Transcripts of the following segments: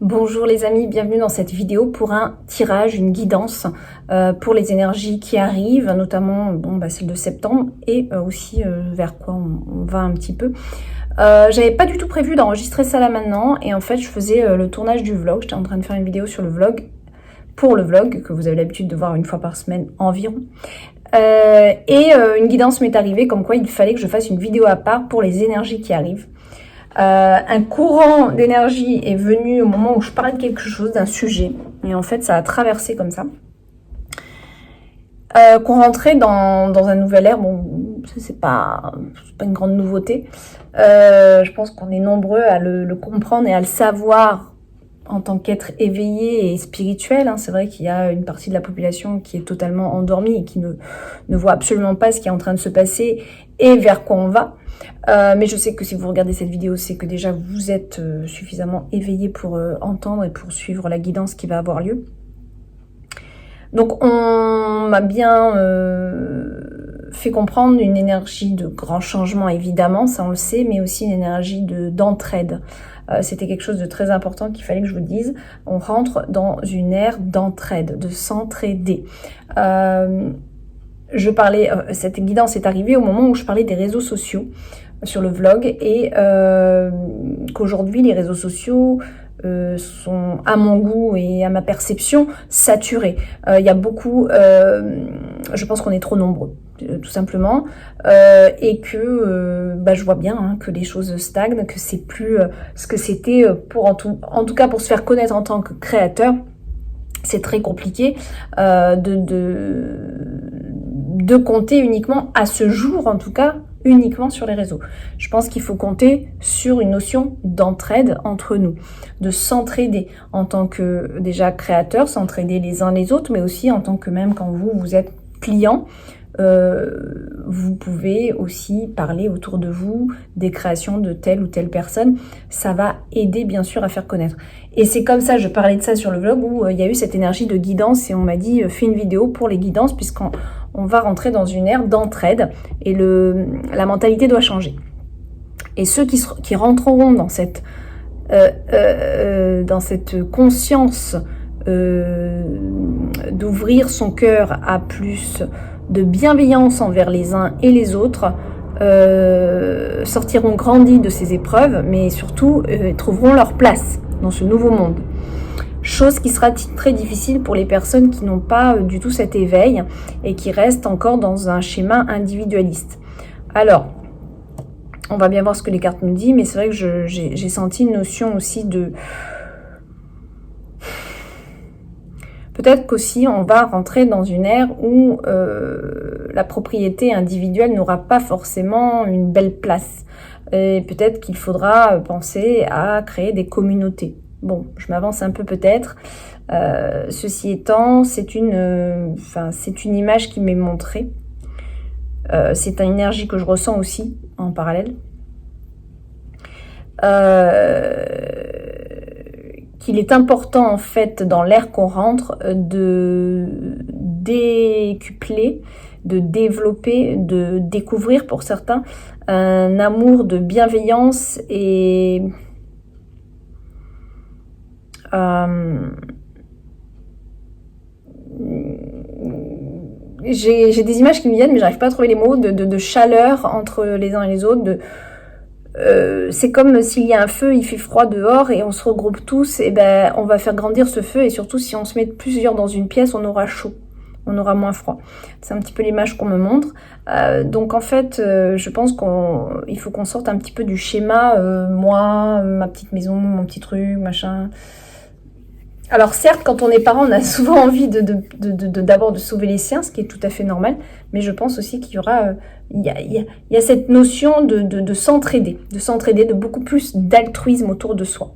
Bonjour les amis, bienvenue dans cette vidéo pour un tirage, une guidance pour les énergies qui arrivent, notamment celle de septembre et aussi vers quoi on va un petit peu. J'avais pas du tout prévu d'enregistrer ça là maintenant et en fait je faisais le tournage du vlog, j'étais en train de faire une vidéo sur le vlog, pour le vlog que vous avez l'habitude de voir une fois par semaine environ. Une guidance m'est arrivée comme quoi il fallait que je fasse une vidéo à part pour les énergies qui arrivent. Un courant d'énergie est venu au moment où je parlais de quelque chose, d'un sujet, et en fait ça a traversé comme ça. Qu'on rentrait dans un nouvel ère, bon, c'est pas une grande nouveauté. Je pense qu'on est nombreux à le comprendre et à le savoir en tant qu'être éveillé et spirituel. C'est vrai qu'il y a une partie de la population qui est totalement endormie et qui ne voit absolument pas ce qui est en train de se passer et vers quoi on va. Mais je sais que si vous regardez cette vidéo, c'est que déjà vous êtes suffisamment éveillé pour entendre et pour suivre la guidance qui va avoir lieu. Donc on m'a bien fait comprendre une énergie de grand changement, évidemment, ça on le sait, mais aussi une énergie d'entraide. C'était quelque chose de très important qu'il fallait que je vous dise. On rentre dans une ère d'entraide, de s'entraider. Cette guidance est arrivée au moment où je parlais des réseaux sociaux sur le vlog et qu'aujourd'hui les réseaux sociaux sont à mon goût et à ma perception saturés. Il y a beaucoup, je pense qu'on est trop nombreux tout simplement, et que je vois bien que les choses stagnent, que c'est plus ce que c'était en tout cas pour se faire connaître en tant que créateur. C'est très compliqué de compter uniquement à ce jour, en tout cas, uniquement sur les réseaux. Je pense qu'il faut compter sur une notion d'entraide entre nous, de s'entraider en tant que déjà créateur, s'entraider les uns les autres, mais aussi en tant que même quand vous êtes client, vous pouvez aussi parler autour de vous des créations de telle ou telle personne. Ça va aider bien sûr à faire connaître. Et c'est comme ça, je parlais de ça sur le vlog où il y a eu cette énergie de guidance et on m'a dit fais une vidéo pour les guidances puisqu'on va rentrer dans une ère d'entraide et la mentalité doit changer. Et ceux qui rentreront dans cette conscience d'ouvrir son cœur à plus de bienveillance envers les uns et les autres, sortiront grandis de ces épreuves, mais surtout trouveront leur place dans ce nouveau monde. Chose qui sera très difficile pour les personnes qui n'ont pas du tout cet éveil et qui restent encore dans un schéma individualiste. Alors, on va bien voir ce que les cartes nous disent, mais c'est vrai que j'ai senti une notion aussi de... Peut-être qu'aussi on va rentrer dans une ère où la propriété individuelle n'aura pas forcément une belle place. Et peut-être qu'il faudra penser à créer des communautés. Bon, je m'avance un peu peut-être. Ceci étant, c'est une image qui m'est montrée. C'est une énergie que je ressens aussi en parallèle. Qu'il est important en fait dans l'ère qu'on rentre de décupler, de développer, de découvrir pour certains un amour de bienveillance et j'ai des images qui me viennent mais j'arrive pas à trouver les mots de chaleur entre les uns et les autres, c'est comme s'il y a un feu, il fait froid dehors et on se regroupe tous, et on va faire grandir ce feu et surtout si on se met plusieurs dans une pièce, on aura chaud, on aura moins froid. C'est un petit peu l'image qu'on me montre. Donc en fait, je pense qu'il faut qu'on sorte un petit peu du schéma, moi, ma petite maison, mon petit truc, machin. Alors certes, quand on est parent, on a souvent envie d'abord de sauver les siens, ce qui est tout à fait normal, mais je pense aussi qu'il y aura, il y a cette notion de s'entraider, de beaucoup plus d'altruisme autour de soi.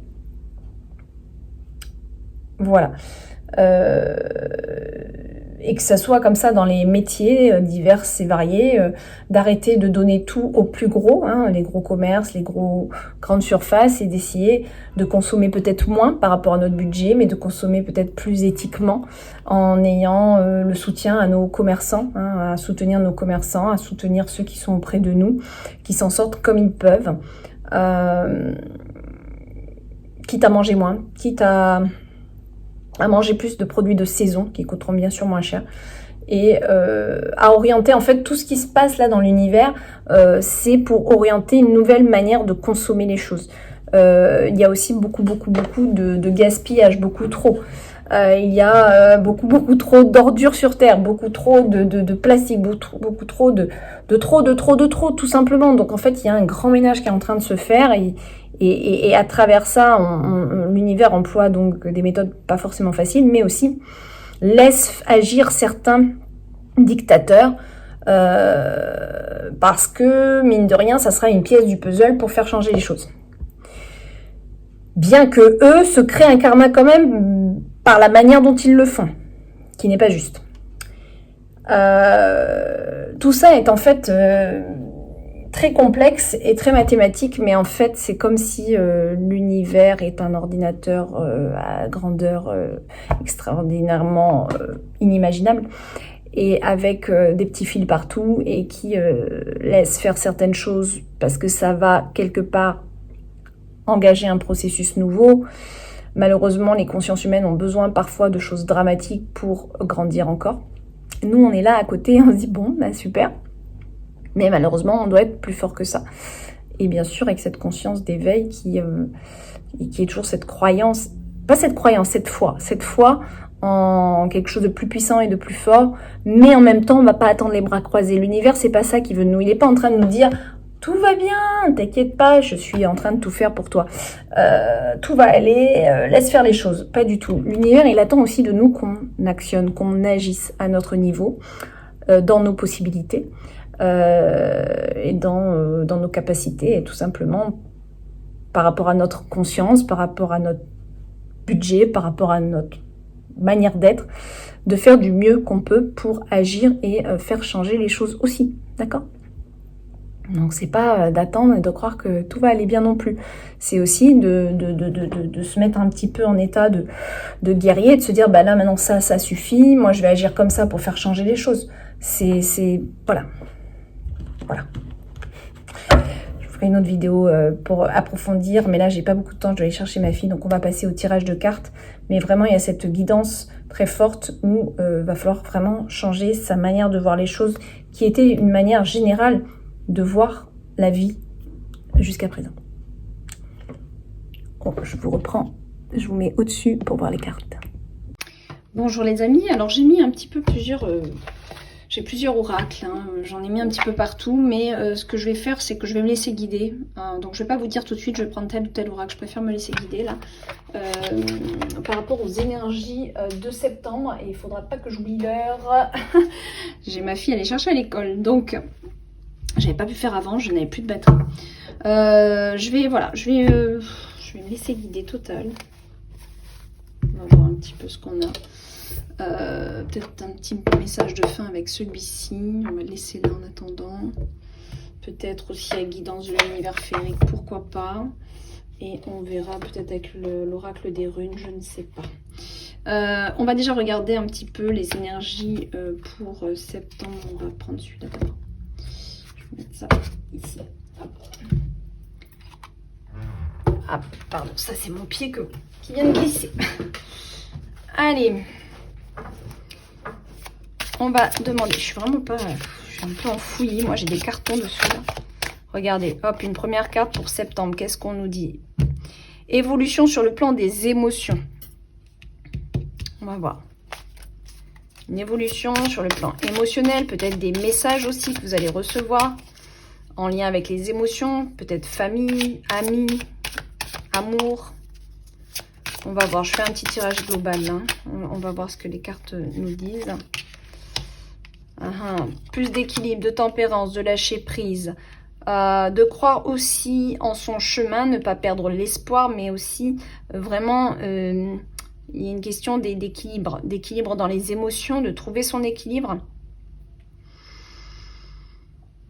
Voilà. Et que ça soit comme ça dans les métiers divers et variés, d'arrêter de donner tout au plus gros, les gros commerces, les grandes surfaces, et d'essayer de consommer peut-être moins par rapport à notre budget, mais de consommer peut-être plus éthiquement en ayant le soutien à nos commerçants, à soutenir nos commerçants, à soutenir ceux qui sont auprès de nous, qui s'en sortent comme ils peuvent. quitte à manger moins, quitte à manger plus de produits de saison qui coûteront bien sûr moins cher, et à orienter en fait tout ce qui se passe là dans l'univers, c'est pour orienter une nouvelle manière de consommer les choses. Il y a aussi beaucoup de gaspillage, beaucoup trop. Il y a beaucoup trop d'ordures sur Terre, beaucoup trop de plastique, beaucoup trop de trop, tout simplement. Donc en fait, il y a un grand ménage qui est en train de se faire, et à travers ça, l'univers emploie donc des méthodes pas forcément faciles, mais aussi laisse agir certains dictateurs, parce que, mine de rien, ça sera une pièce du puzzle pour faire changer les choses. Bien que eux se créent un karma quand même par la manière dont ils le font, qui n'est pas juste. Tout ça est en fait très complexe et très mathématique, mais en fait c'est comme si l'univers est un ordinateur à grandeur extraordinairement inimaginable, et avec des petits fils partout, et qui laisse faire certaines choses parce que ça va quelque part engager un processus nouveau. Malheureusement, les consciences humaines ont besoin parfois de choses dramatiques pour grandir encore. Nous, on est là à côté, on se dit bon, bah super. Mais malheureusement, on doit être plus fort que ça. Et bien sûr, avec cette conscience d'éveil qui est toujours cette croyance, pas cette croyance, cette foi en quelque chose de plus puissant et de plus fort. Mais en même temps, on va pas attendre les bras croisés. L'univers, c'est pas ça qu'il veut de nous. Il est pas en train de nous dire tout va bien, t'inquiète pas, je suis en train de tout faire pour toi. Tout va aller, laisse faire les choses. Pas du tout. L'univers, il attend aussi de nous qu'on actionne, qu'on agisse à notre niveau, dans nos possibilités, et dans nos capacités, et tout simplement par rapport à notre conscience, par rapport à notre budget, par rapport à notre manière d'être, de faire du mieux qu'on peut pour agir et faire changer les choses aussi. D'accord ? Donc c'est pas d'attendre et de croire que tout va aller bien non plus. C'est aussi de se mettre un petit peu en état de guerrier, de se dire bah là maintenant ça suffit, moi je vais agir comme ça pour faire changer les choses. Voilà. Je ferai une autre vidéo pour approfondir, mais là j'ai pas beaucoup de temps, je dois aller chercher ma fille, donc on va passer au tirage de cartes. Mais vraiment il y a cette guidance très forte où va falloir vraiment changer sa manière de voir les choses, qui était une manière générale de voir la vie jusqu'à présent. Oh, je vous reprends, je vous mets au-dessus pour voir les cartes. Bonjour les amis, alors j'ai mis un petit peu j'ai plusieurs oracles, hein. J'en ai mis un petit peu partout, mais ce que je vais faire, c'est que je vais me laisser guider. Donc je vais pas vous dire tout de suite, je vais prendre tel ou tel oracle, je préfère me laisser guider là. Par rapport aux énergies de septembre, et il faudra pas que j'oublie l'heure. J'ai ma fille, elle est chercher à l'école, donc j'avais pas pu faire avant, je n'avais plus de batterie. Je vais me laisser guider total. On va voir un petit peu ce qu'on a. Peut-être un petit message de fin avec celui-ci. On va le laisser là en attendant. Peut-être aussi la guidance de l'univers féerique, pourquoi pas. Et on verra peut-être avec l'oracle des runes, je ne sais pas. On va déjà regarder un petit peu les énergies pour septembre. On va prendre celui-là d'abord. Je vais mettre ça ici. Hop. Ah, pardon, ça c'est mon pied qui vient de glisser. Allez. On va demander, je suis un peu en fouillis, moi j'ai des cartons dessus là. Regardez, hop, une première carte pour septembre, qu'est-ce qu'on nous dit? Évolution sur le plan des émotions. On va voir. Une évolution sur le plan émotionnel, peut-être des messages aussi que vous allez recevoir en lien avec les émotions, peut-être famille, amis, amour. On va voir, je fais un petit tirage global là. On va voir ce que les cartes nous disent. Plus d'équilibre, de tempérance, de lâcher prise, de croire aussi en son chemin, ne pas perdre l'espoir, mais aussi vraiment, il y a une question d'équilibre dans les émotions, de trouver son équilibre,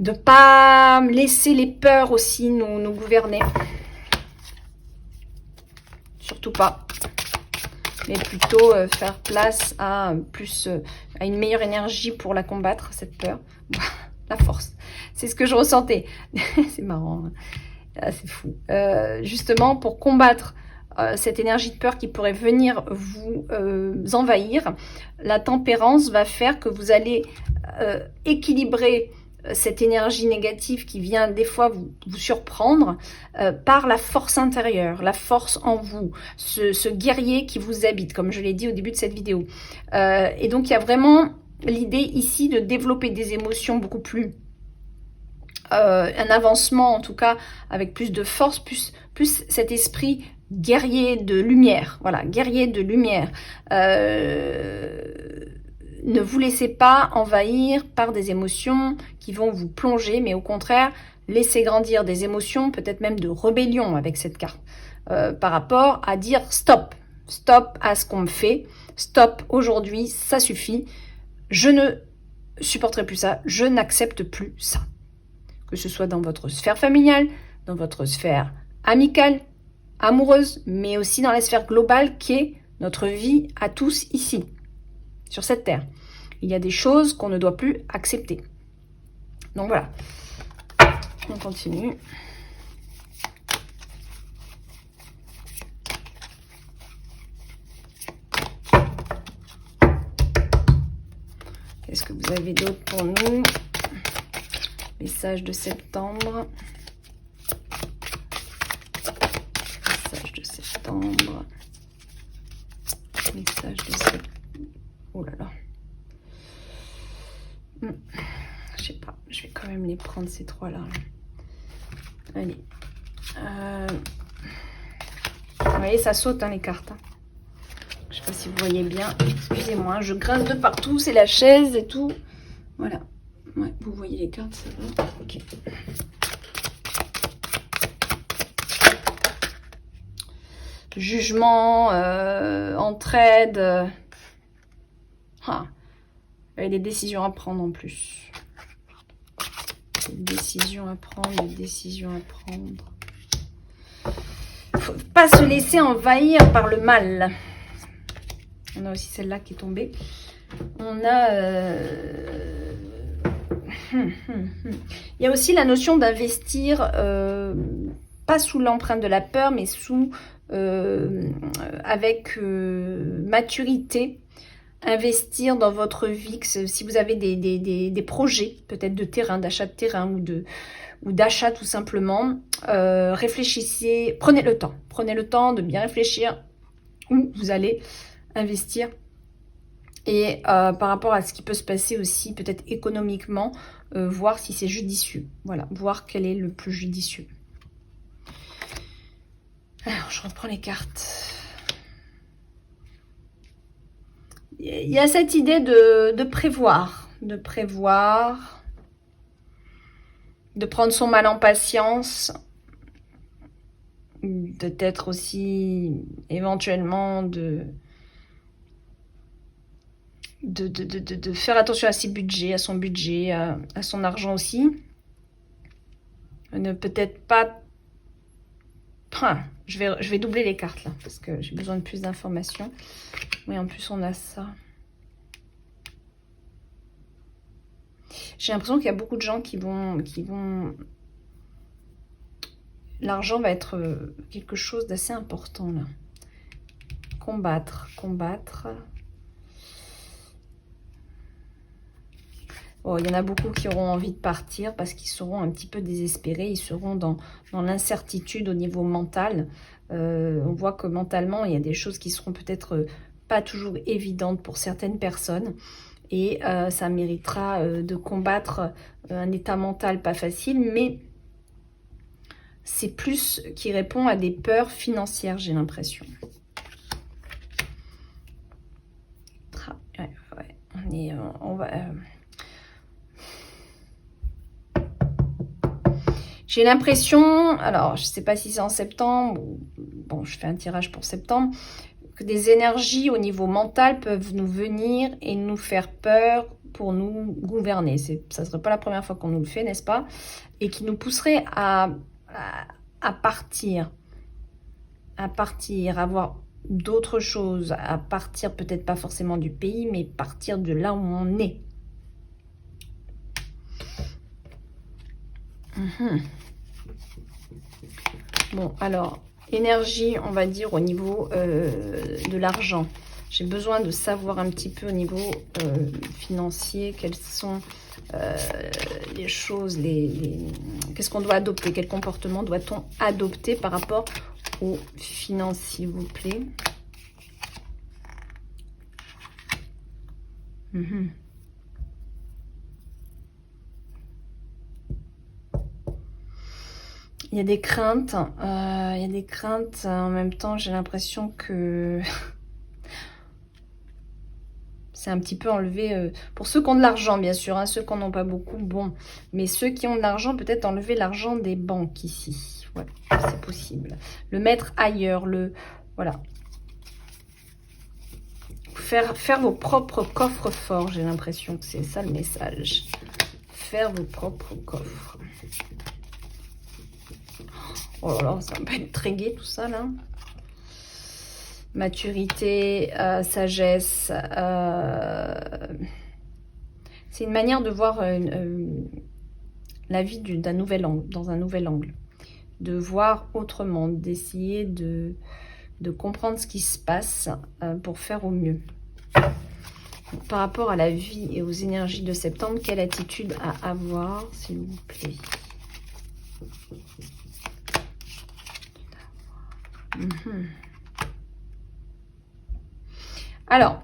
de ne pas laisser les peurs aussi nous gouverner, surtout pas. Mais plutôt faire place à à une meilleure énergie pour la combattre, cette peur. La force, c'est ce que je ressentais. C'est marrant, hein. Ah, c'est fou. Justement, pour combattre cette énergie de peur qui pourrait venir vous envahir, la tempérance va faire que vous allez équilibrer cette énergie négative qui vient des fois vous surprendre par la force intérieure, la force en vous, ce guerrier qui vous habite, comme je l'ai dit au début de cette vidéo. Et donc, il y a vraiment l'idée ici de développer des émotions beaucoup plus... un avancement, en tout cas, avec plus de force, plus cet esprit guerrier de lumière. Voilà, guerrier de lumière. Ne vous laissez pas envahir par des émotions qui vont vous plonger, mais au contraire, laissez grandir des émotions, peut-être même de rébellion avec cette carte, par rapport à dire stop, stop à ce qu'on me fait, stop aujourd'hui, ça suffit, je ne supporterai plus ça, je n'accepte plus ça. Que ce soit dans votre sphère familiale, dans votre sphère amicale, amoureuse, mais aussi dans la sphère globale qui est notre vie à tous ici, sur cette terre. Il y a des choses qu'on ne doit plus accepter. Donc voilà, on continue. Qu'est-ce que vous avez d'autre pour nous? Message de septembre. Message de septembre. Message de septembre. Oh là là. Je sais pas. Je vais quand même les prendre ces trois-là. Allez. Vous voyez, ça saute hein, les cartes. Hein. Je sais pas si vous voyez bien. Excusez-moi, je grince de partout. C'est la chaise et tout. Voilà. Ouais, vous voyez les cartes, ça va. Ok. Jugement, entraide. Il y a des décisions à prendre en plus. Des décisions à prendre, des décisions à prendre. Faut pas se laisser envahir par le mal. On a aussi celle-là qui est tombée. On a... Il y a aussi la notion d'investir, pas sous l'empreinte de la peur, mais avec maturité, investir dans votre vie. Si vous avez des projets, peut-être de terrain, d'achat de terrain ou d'achat tout simplement, réfléchissez, prenez le temps de bien réfléchir où vous allez investir. Et par rapport à ce qui peut se passer aussi, peut-être économiquement, voir si c'est judicieux. Voilà, voir quel est le plus judicieux. Alors, je reprends les cartes. Il y a cette idée de prévoir, de prendre son mal en patience, peut-être aussi éventuellement de faire attention à ses budgets, à son budget, à son argent aussi. Ne peut-être pas... je vais doubler les cartes là, parce que j'ai besoin de plus d'informations. Oui, en plus on a ça. J'ai l'impression qu'il y a beaucoup de gens qui vont... L'argent va être quelque chose d'assez important là. Combattre. Oh, il y en a beaucoup qui auront envie de partir parce qu'ils seront un petit peu désespérés. Ils seront dans l'incertitude au niveau mental. On voit que mentalement, il y a des choses qui seront peut-être pas toujours évidentes pour certaines personnes. Et ça méritera de combattre un état mental pas facile. Mais c'est plus qui répond à des peurs financières, j'ai l'impression. Ouais. On va... J'ai l'impression, alors je ne sais pas si c'est en septembre, bon je fais un tirage pour septembre, que des énergies au niveau mental peuvent nous venir et nous faire peur pour nous gouverner. Ça ne serait pas la première fois qu'on nous le fait, n'est-ce pas? Et qui nous pousserait à partir, à voir d'autres choses, à partir peut-être pas forcément du pays, mais partir de là où on est. Bon, alors, énergie, on va dire, au niveau de l'argent. J'ai besoin de savoir un petit peu au niveau financier quelles sont les choses, qu'est-ce qu'on doit adopter, quel comportement doit-on adopter par rapport aux finances, s'il vous plaît. Il y a des craintes, en même temps j'ai l'impression que c'est un petit peu enlevé, pour ceux qui ont de l'argent bien sûr, hein, ceux qui n'en ont pas beaucoup, bon, mais ceux qui ont de l'argent, peut-être enlever l'argent des banques ici, ouais, c'est possible, le mettre ailleurs, voilà, faire vos propres coffres forts, j'ai l'impression que c'est ça le message, faire vos propres coffres. Oh là là, ça va être très gai tout ça là. Maturité, sagesse. C'est une manière de voir la vie d'un nouvel angle, dans un nouvel angle. De voir autrement, d'essayer de comprendre ce qui se passe pour faire au mieux. Par rapport à la vie et aux énergies de septembre, quelle attitude à avoir, s'il vous plaît? Alors,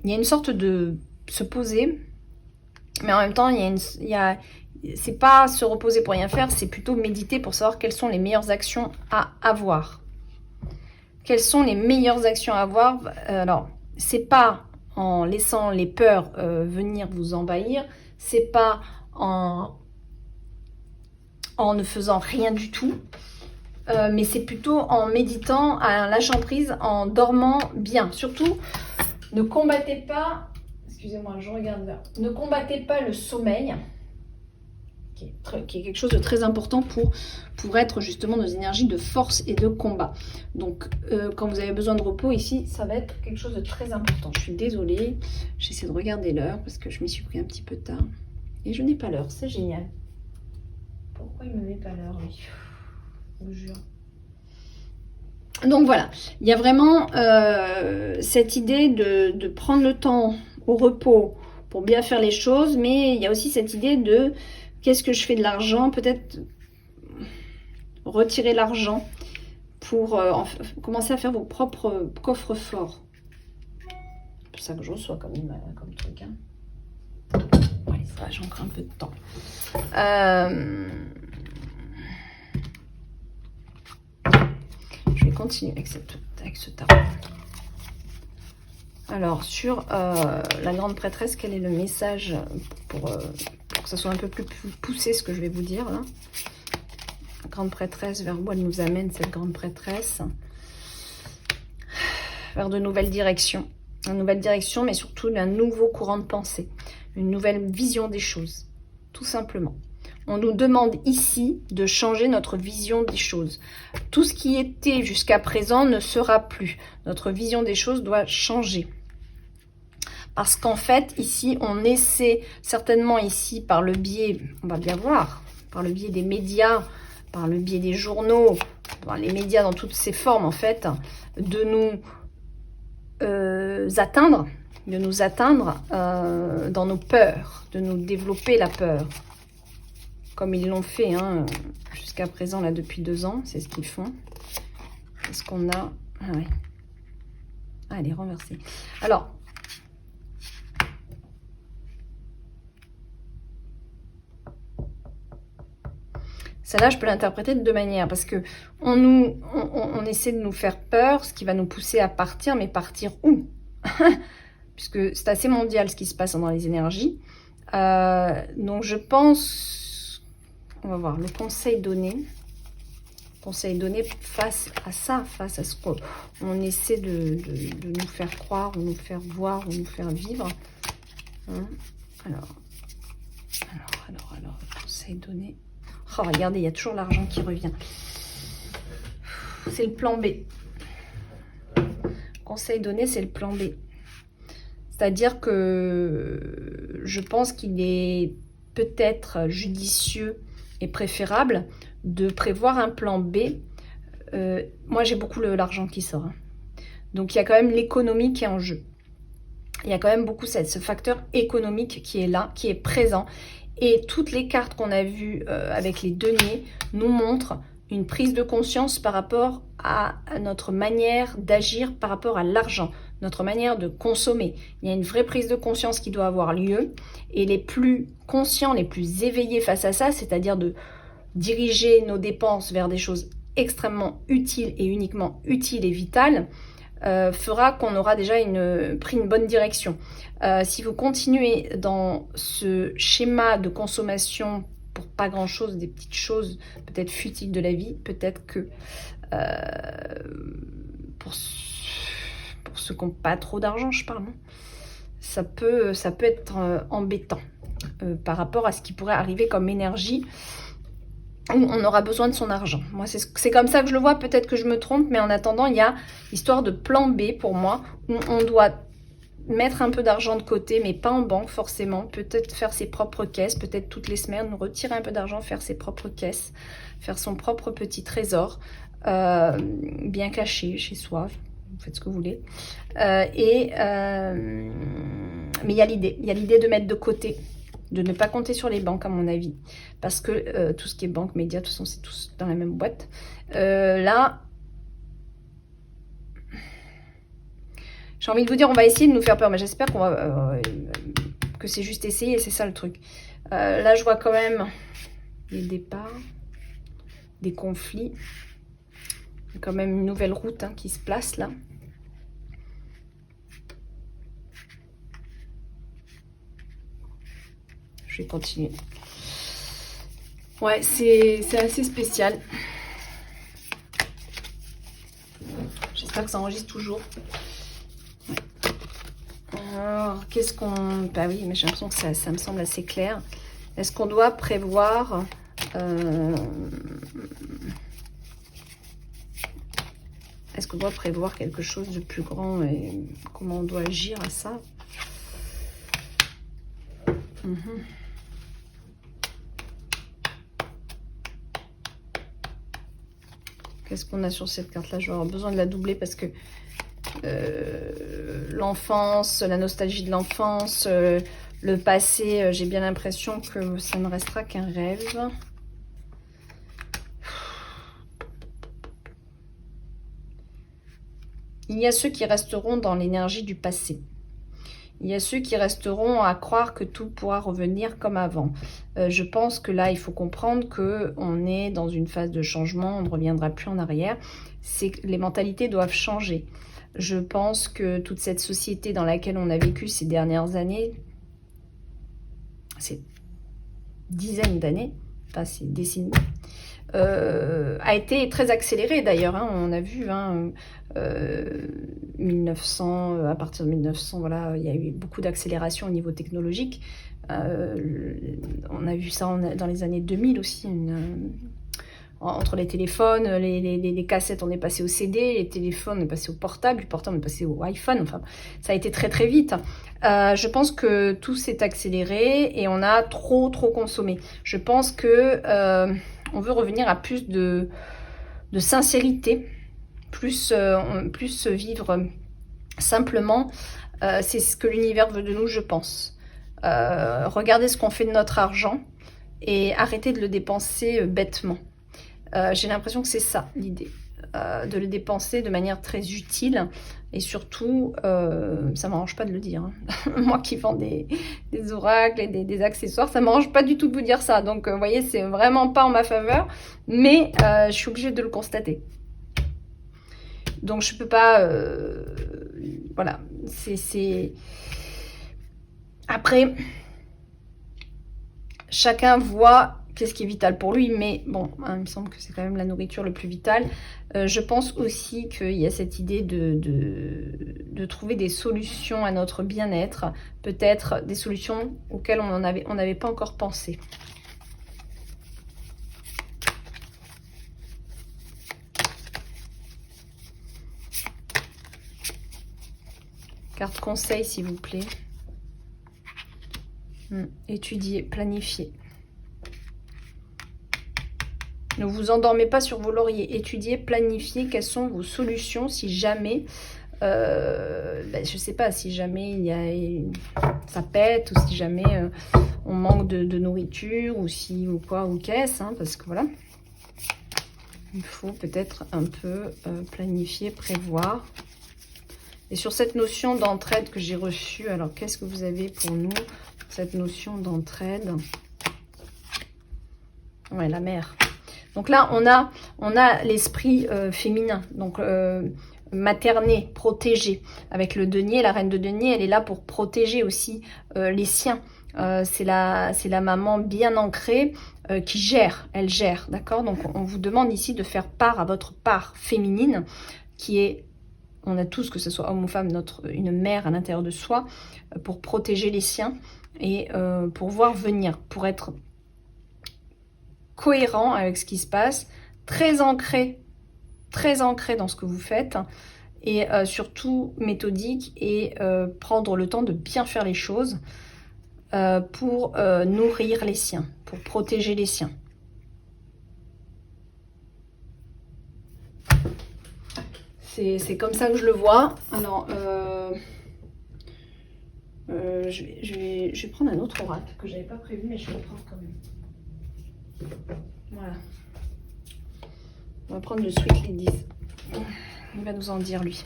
il y a une sorte de se poser, mais en même temps, c'est pas se reposer pour rien faire, c'est plutôt méditer pour savoir quelles sont les meilleures actions à avoir. Quelles sont les meilleures actions à avoir? Alors, c'est pas en laissant les peurs venir vous envahir, c'est pas en ne faisant rien du tout, mais c'est plutôt en méditant, en lâchant prise, en dormant bien. Surtout, ne combattez pas, excusez-moi, je regarde là, ne combattez pas le sommeil, qui est quelque chose de très important pour être justement dans une énergie de force et de combat. Donc, quand vous avez besoin de repos ici, ça va être quelque chose de très important. Je suis désolée, j'essaie de regarder l'heure parce que je m'y suis pris un petit peu tard. Et je n'ai pas l'heure, c'est génial. Pourquoi il ne me met pas l'heure, lui? Je vous jure. Donc voilà, il y a vraiment cette idée de prendre le temps au repos pour bien faire les choses, mais il y a aussi cette idée de qu'est-ce que je fais de l'argent, peut-être retirer l'argent pour commencer à faire vos propres coffres forts. C'est ça que je reçois comme truc. Hein. Allez, ça va, j'ai encore un peu de temps. Je vais continuer avec ce tarot. Alors, sur la grande prêtresse, quel est le message pour que ça soit un peu plus poussé ce que je vais vous dire là? La grande prêtresse, vers où elle nous amène cette grande prêtresse? Vers de nouvelles directions. Une nouvelle direction, mais surtout un nouveau courant de pensée. Une nouvelle vision des choses. Tout simplement. On nous demande ici de changer notre vision des choses. Tout ce qui était jusqu'à présent ne sera plus. Notre vision des choses doit changer. Parce qu'en fait, ici, on essaie, certainement ici, par le biais, on va bien voir, par le biais des médias, par le biais des journaux, par les médias dans toutes ces formes, en fait, de nous atteindre dans nos peurs, de nous développer la peur. Comme ils l'ont fait hein, jusqu'à présent, là, depuis 2 ans. C'est ce qu'ils font. Est-ce qu'on a... Ah ouais. Ah, elle est renversée. Alors... Celle-là, je peux l'interpréter de 2 manières. Parce que on essaie de nous faire peur, ce qui va nous pousser à partir. Mais partir où? Puisque c'est assez mondial ce qui se passe dans les énergies. Donc, je pense... On va voir le conseil donné. Conseil donné face à ça, face à ce qu'on essaie de nous faire croire, ou nous faire voir, ou nous faire vivre. Hein, alors, conseil donné. Oh, regardez, il y a toujours l'argent qui revient. C'est le plan B. Conseil donné, c'est le plan B. C'est-à-dire que je pense qu'il est peut-être judicieux et préférable de prévoir un plan B moi j'ai beaucoup l'argent qui sort. Hein. Donc il y a quand même l'économie qui est en jeu. Il y a quand même beaucoup ce facteur économique qui est là, qui est présent. Et toutes les cartes qu'on a vues avec les deniers nous montrent une prise de conscience par rapport à notre manière d'agir par rapport à l'argent, notre manière de consommer. Il y a une vraie prise de conscience qui doit avoir lieu. Et les plus conscients, les plus éveillés face à ça, c'est-à-dire de diriger nos dépenses vers des choses extrêmement utiles et uniquement utiles et vitales, fera qu'on aura déjà pris une bonne direction. Si vous continuez dans ce schéma de consommation pour pas grand chose, des petites choses peut-être futiles de la vie, peut-être que pour ceux qui n'ont pas trop d'argent, je parle, ça peut être embêtant par rapport à ce qui pourrait arriver comme énergie où on aura besoin de son argent. Moi, c'est comme ça que je le vois, peut-être que je me trompe, mais en attendant, il y a l'histoire de plan B pour moi, où on doit mettre un peu d'argent de côté, mais pas en banque forcément, peut-être faire ses propres caisses, peut-être toutes les semaines, retirer un peu d'argent, faire ses propres caisses, faire son propre petit trésor, bien caché chez soi, vous faites ce que vous voulez. Mais il y a l'idée de mettre de côté, de ne pas compter sur les banques à mon avis, parce que tout ce qui est banque, médias, de toute façon c'est tous dans la même boîte. Là, j'ai envie de vous dire, on va essayer de nous faire peur, mais j'espère qu'on va que c'est juste essayer, c'est ça le truc. Là, je vois quand même des départs, des conflits, il y a quand même une nouvelle route qui se place là. Je vais continuer. Ouais, c'est assez spécial. J'espère que ça enregistre toujours. Ouais. Alors, qu'est-ce qu'on... Bah oui, mais j'ai l'impression que ça me semble assez clair. Est-ce qu'on doit prévoir... Est-ce qu'on doit prévoir quelque chose de plus grand et comment on doit agir à ça? Qu'est-ce qu'on a sur cette carte-là? Je vais avoir besoin de la doubler parce que l'enfance, la nostalgie de l'enfance, le passé, j'ai bien l'impression que ça ne restera qu'un rêve. Il y a ceux qui resteront dans l'énergie du passé. Il y a ceux qui resteront à croire que tout pourra revenir comme avant. Je pense que là, il faut comprendre qu'on est dans une phase de changement, on ne reviendra plus en arrière. C'est que les mentalités doivent changer. Je pense que toute cette société dans laquelle on a vécu ces dernières années, ces dizaines d'années, pas ces décennies, a été très accélérée d'ailleurs. On a vu 1900, à partir de 1900, voilà, il y a eu beaucoup d'accélération au niveau technologique. On a vu ça dans les années 2000 aussi. Entre les téléphones, les cassettes, on est passé au CD, les téléphones, on est passé au portable, du portable, on est passé au iPhone. Enfin, ça a été très très vite. Je pense que tout s'est accéléré et on a trop consommé. Je pense que on veut revenir à plus de sincérité, plus vivre simplement. C'est ce que l'univers veut de nous, je pense. Regardez ce qu'on fait de notre argent et arrêtez de le dépenser bêtement. J'ai l'impression que c'est ça l'idée, de le dépenser de manière très utile et surtout, ça m'arrange pas de le dire. Moi qui vends des oracles et des accessoires, ça m'arrange pas du tout de vous dire ça. Donc, vous voyez, c'est vraiment pas en ma faveur, mais je suis obligée de le constater. Donc, je peux pas... voilà, c'est... Après, chacun voit... qu'est-ce qui est vital pour lui, mais bon, il me semble que c'est quand même la nourriture le plus vital. Je pense aussi qu'il y a cette idée de trouver des solutions à notre bien-être, peut-être des solutions auxquelles on n'avait pas encore pensé. Carte conseil, s'il vous plaît. Étudier, planifier. Ne vous endormez pas sur vos lauriers. Étudiez, planifiez quelles sont vos solutions si jamais, je sais pas, si jamais ça pète ou si jamais on manque de nourriture ou si ou quoi ou qu'est-ce, hein, parce que voilà, il faut peut-être un peu planifier, prévoir. Et sur cette notion d'entraide que j'ai reçue, alors qu'est-ce que vous avez pour nous, cette notion d'entraide? Ouais, la mère. Donc là, on a l'esprit féminin, donc materné, protégé. Avec le denier, la reine de denier, elle est là pour protéger aussi les siens. C'est la maman bien ancrée qui gère, elle gère, d'accord? Donc on vous demande ici de faire part à votre part féminine, qui est, on a tous, que ce soit homme ou femme, une mère à l'intérieur de soi, pour protéger les siens et pour voir venir, pour être cohérent avec ce qui se passe, très ancré dans ce que vous faites, et surtout méthodique, et prendre le temps de bien faire les choses pour nourrir les siens, pour protéger les siens. C'est comme ça que je le vois. Alors, je vais prendre un autre oracle que j'avais pas prévu, mais je vais le prendre quand même. Voilà. On va prendre le Sweet Ladies. Il va nous en dire, lui.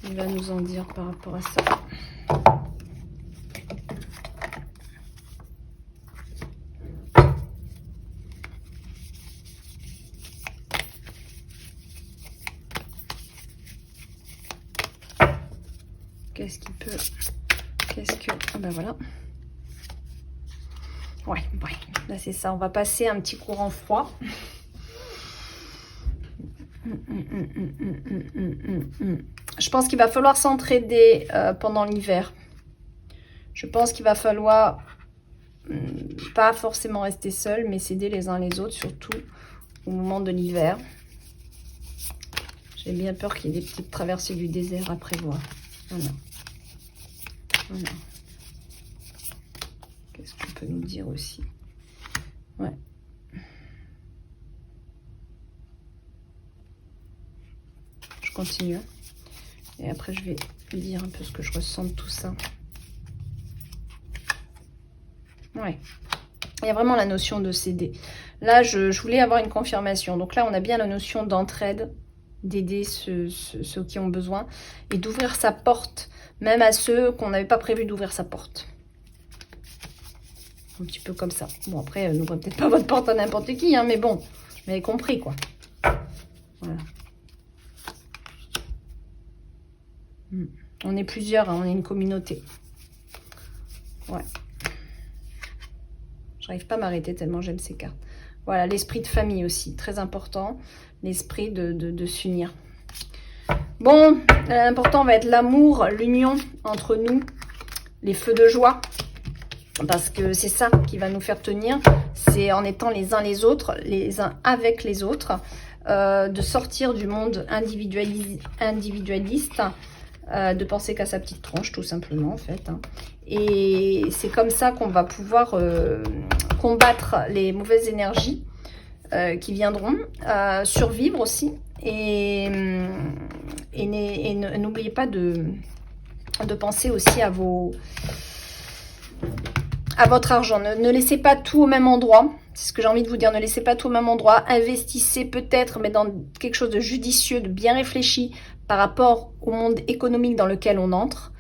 Il va nous en dire par rapport à ça. Qu'est-ce qu'il peut... Ah ben voilà. Ouais, là c'est ça. On va passer un petit courant froid. Je pense qu'il va falloir s'entraider pendant l'hiver. Je pense qu'il va falloir pas forcément rester seul, mais s'aider les uns les autres, surtout au moment de l'hiver. J'ai bien peur qu'il y ait des petites traversées du désert à prévoir. Voilà. Qu'est-ce qu'on peut nous dire aussi? Ouais. Je continue. Et après, je vais dire un peu ce que je ressens de tout ça. Ouais. Il y a vraiment la notion de s'aider. Là, je voulais avoir une confirmation. Donc là, on a bien la notion d'entraide, d'aider ceux qui ont besoin et d'ouvrir sa porte, même à ceux qu'on n'avait pas prévu d'ouvrir sa porte. Un petit peu comme ça. Bon, après, n'ouvrez peut-être pas votre porte à n'importe qui, hein, mais bon, vous avez compris, quoi. Voilà. On est plusieurs, hein, on est une communauté. Ouais. J'arrive pas à m'arrêter tellement j'aime ces cartes. Voilà, l'esprit de famille aussi, très important. L'esprit de s'unir. Bon, l'important va être l'amour, l'union entre nous, les feux de joie. Parce que c'est ça qui va nous faire tenir. C'est en étant les uns les autres, les uns avec les autres, de sortir du monde individualiste, de penser qu'à sa petite tronche, tout simplement, en fait. Hein. Et c'est comme ça qu'on va pouvoir combattre les mauvaises énergies qui viendront, survivre aussi. Et n'oubliez pas de penser aussi à votre argent. Ne laissez pas tout au même endroit. C'est ce que j'ai envie de vous dire. Ne laissez pas tout au même endroit. Investissez peut-être, mais dans quelque chose de judicieux, de bien réfléchi par rapport au monde économique dans lequel on entre.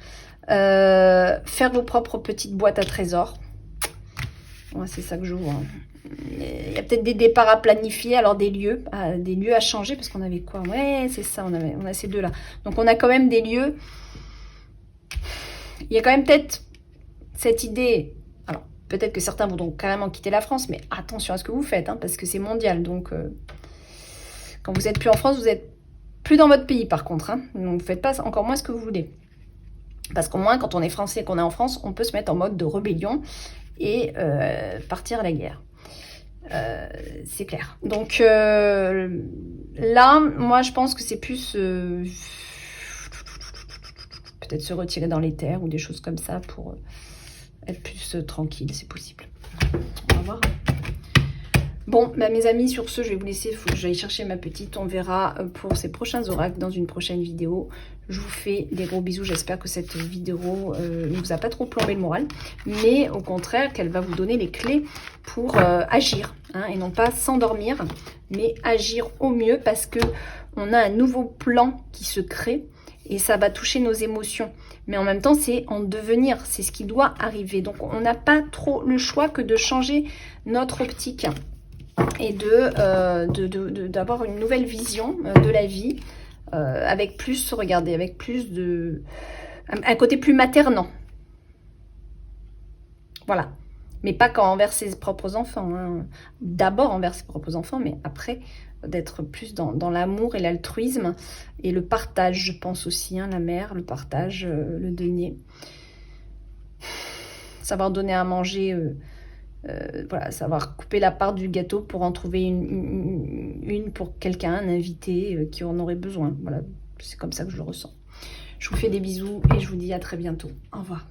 Faire vos propres petites boîtes à trésors. Ouais, c'est ça que je vois. Il y a peut-être des départs à planifier, alors des lieux à changer, parce qu'on avait quoi? Ouais, c'est ça, on a ces deux-là. Donc on a quand même des lieux. Il y a quand même peut-être cette idée. Alors, peut-être que certains voudront carrément quitter la France, mais attention à ce que vous faites, hein, parce que c'est mondial. Donc, quand vous n'êtes plus en France, vous n'êtes plus dans votre pays, par contre. Hein. Donc, ne faites pas encore moins ce que vous voulez. Parce qu'au moins, quand on est français et qu'on est en France, on peut se mettre en mode de rébellion et partir à la guerre. C'est clair. Donc, là, moi, je pense que c'est plus... peut-être se retirer dans les terres ou des choses comme ça pour être plus tranquille, c'est possible. On va voir. Bon, bah, mes amis, sur ce, je vais vous laisser. Il faut que j'aille chercher ma petite. On verra pour ces prochains oracles dans une prochaine vidéo. Je vous fais des gros bisous. J'espère que cette vidéo ne vous a pas trop plombé le moral. Mais au contraire, qu'elle va vous donner les clés pour agir. Hein, et non pas s'endormir, mais agir au mieux parce que on a un nouveau plan qui se crée. Et ça va toucher nos émotions. Mais en même temps, c'est en devenir. C'est ce qui doit arriver. Donc, on n'a pas trop le choix que de changer notre optique et d'avoir une nouvelle vision de la vie avec plus, regardez, avec plus de... un côté plus maternant. Voilà. Mais pas qu'envers ses propres enfants. Hein. D'abord envers ses propres enfants, mais après... d'être plus dans l'amour et l'altruisme et le partage, je pense aussi, hein, la mère, le partage, le donner. Savoir donner à manger, voilà, savoir couper la part du gâteau pour en trouver une pour quelqu'un, un invité qui en aurait besoin. Voilà, c'est comme ça que je le ressens. Je vous fais des bisous et je vous dis à très bientôt. Au revoir.